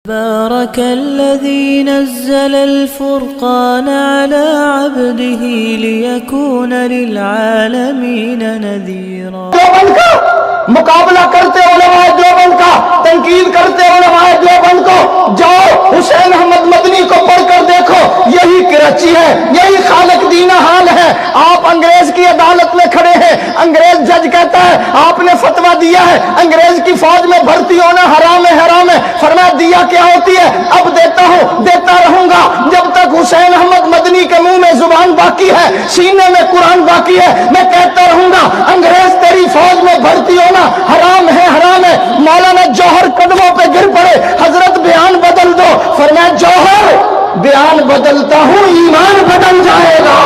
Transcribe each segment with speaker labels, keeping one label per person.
Speaker 1: بارك الذي نزل الفرقان على عبده ليكون للعالمين نذيرا.
Speaker 2: مقابلہ کرتے علماء دیوبند کا، تنقید کرتے علماء دیوبند کو، جاؤ حسین احمد مدنی کو پڑھ کر دیکھو، یہی کراچی ہے، یہی خالق دینہ حال ہے. آپ انگریز کی عدالت میں کھڑے ہیں، انگریز جج کہتا ہے آپ نے فتویٰ دیا ہے انگریز کی فوج میں بھرتی ہونا حرام ہے، حرام ہے. فرمایا دیا کیا ہوتی ہے؟ اب دیتا ہوں، دیتا رہوں گا جب تک حسین احمد مدنی کے منہ میں زبان باقی ہے، سینے میں قرآن باقی ہے. میں کہتا رہوں گا انگریز تیری فوج میں بھرتی ہونا حرام ہے، حرام ہے. مولانا جوہر قدموں پہ گر پڑے، حضرت بیان بدل دو. فرمایا جوہر بیان بدلتا ہوں، ایمان بدل جائے گا.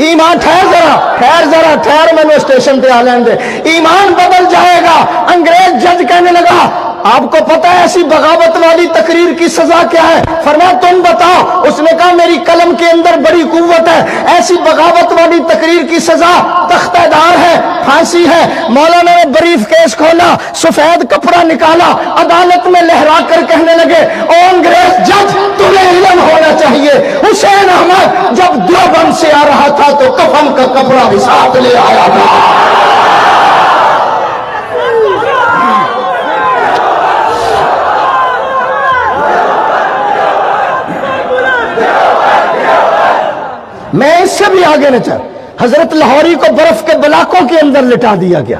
Speaker 2: ایمان ٹھہر میں نے اسٹیشن پہ آ لیں دے. ایمان بدل جائے گا. انگریز جج کہنے لگا آپ کو پتہ ہے ایسی بغاوت والی تقریر کی سزا کیا ہے؟ فرمایا تم بتاؤ. اس نے کہا میری قلم کے اندر بڑی قوت ہے، ایسی بغاوت والی تقریر کی سزا تختہ دار ہے، پھانسی ہے. مولانا نے بریف کیس کھولا، سفید کپڑا نکالا، عدالت میں لہرا کر کہنے لگے او انگریز جج تمہیں علم ہونا چاہیے، حسین احمد جب دیوبند سے آ رہا تھا تو کفن کا کپڑا بھی ساتھ لے آیا تھا. میں اس سے بھی آگے نہ چل. حضرت لاہوری کو برف کے بلاکوں کے اندر لٹا دیا گیا.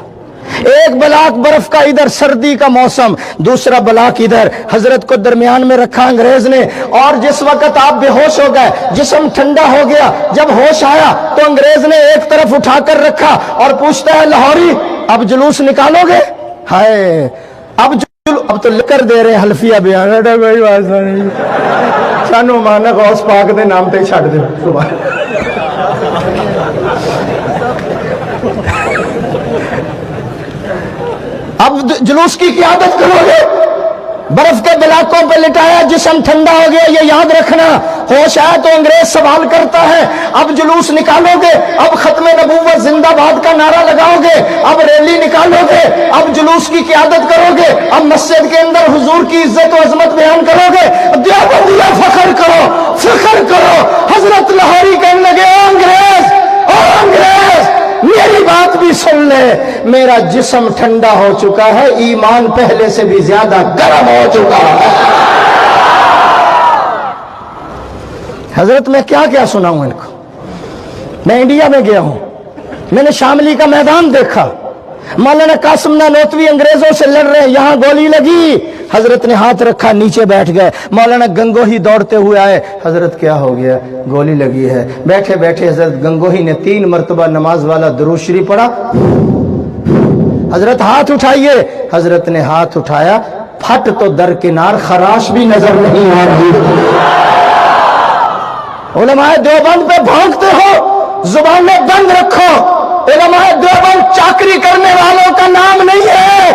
Speaker 2: ایک بلاک برف کا ادھر سردی کا موسم، دوسرا بلاک ادھر. حضرت کو درمیان میں رکھا انگریز نے، اور جس وقت آپ بے ہوش ہو گئے، جسم ٹھنڈا ہو گیا، جب ہوش آیا تو انگریز نے ایک طرف اٹھا کر رکھا اور پوچھتا ہے لاہوری اب جلوس نکالو گے؟ ہائے اب تو لکھ کر دے رہے ہیں حلفیہ بیان. سانو مانا غوث پاک دے نام تے چھڑ دے. اب جلوس کی قیادت کرو گے. برف کے بلاکوں پہ لٹایا، جسم ٹھنڈا ہو گیا. یہ یاد رکھنا، ہوش آیا تو انگریز سوال کرتا ہے اب جلوس نکالو گے؟ اب ختم نبوت زندہ باد کا نعرہ لگاؤ گے؟ اب ریلی نکالو گے؟ اب جلوس کی قیادت کرو گے؟ اب مسجد کے اندر حضور کی عزت و عظمت بیان کرو گے؟ دیوبندیہ فخر کرو، فخر کرو. حضرت لاہوری کہنے لگے او انگریز، او انگریز میری بات بھی سن لے، میرا جسم ٹھنڈا ہو چکا ہے، ایمان پہلے سے بھی زیادہ گرم ہو چکا ہے. حضرت میں کیا کیا سناؤں ان کو. میں انڈیا میں گیا ہوں، میں نے شاملی کا میدان دیکھا. مولانا قاسم نانوتوی انگریزوں سے لڑ رہے ہیں، یہاں گولی لگی، حضرت نے ہاتھ رکھا، نیچے بیٹھ گئے. مولانا گنگوہی دوڑتے ہوئے آئے، حضرت کیا ہو گیا؟ گولی لگی ہے. بیٹھے بیٹھے حضرت گنگوہی نے 3 مرتبہ نماز والا درود شریف پڑھا. حضرت ہاتھ اٹھائیے. حضرت نے ہاتھ اٹھایا، پھٹ تو درکنار خراش بھی نظر نہیں آ رہی. علماء دیوبند پہ بھونکتے ہو، زبانیں بند رکھو. علماء دیوبند چاکری کرنے والوں کا نام نہیں ہے.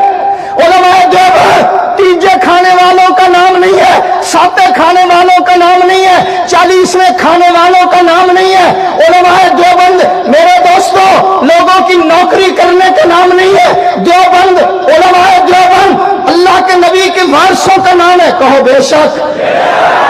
Speaker 2: علماء دیوبند تیجے کھانے والوں کا نام نہیں ہے، ساتے کھانے والوں کا نام نہیں ہے، 40ویں کھانے والوں کا نام نہیں ہے. علماء دیوبند میرے دوستوں لوگوں کی نوکری کرنے کا نام نہیں ہے. دیوبند، علماء دیوبند اللہ کے نبی کے وارثوں کا نام ہے. کہو بے شک.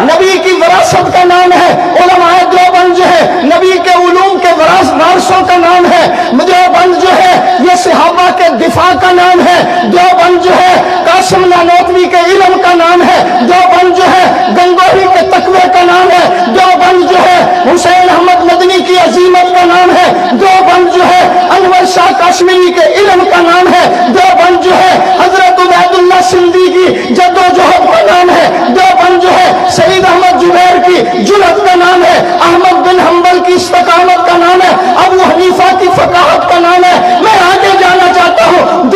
Speaker 2: نبی کی وراثت کا نام ہے. علماء دیوبند جو ہے نبی کے علوم کے وارثوں کا نام ہے. دیوبند جو ہے یہ صحابہ کے دفاع کا نام ہے. دیوبند جو ہے قاسم نانوتوی کے علم کا نام ہے. دیوبند جو ہے گنگوہی کے تقوی کا نام ہے. دیوبند جو ہے حسین احمد مدنی کی عظیمت کا نام ہے. دیوبند جو ہے انور شاہ کاشمیری کے علم کا نام ہے. دیوبند جو ہے حضرت عبید اللہ سندھی کی جدوجہد کا نام ہے. دیوبند جو ہے سید احمد جبیر کی جرأت کا نام ہے. احمد بن حنبل کی استقامت کا نام ہے. ابو حنیفہ کی فقاہت کا نام ہے. میں آگے جانا چاہتا ہوں.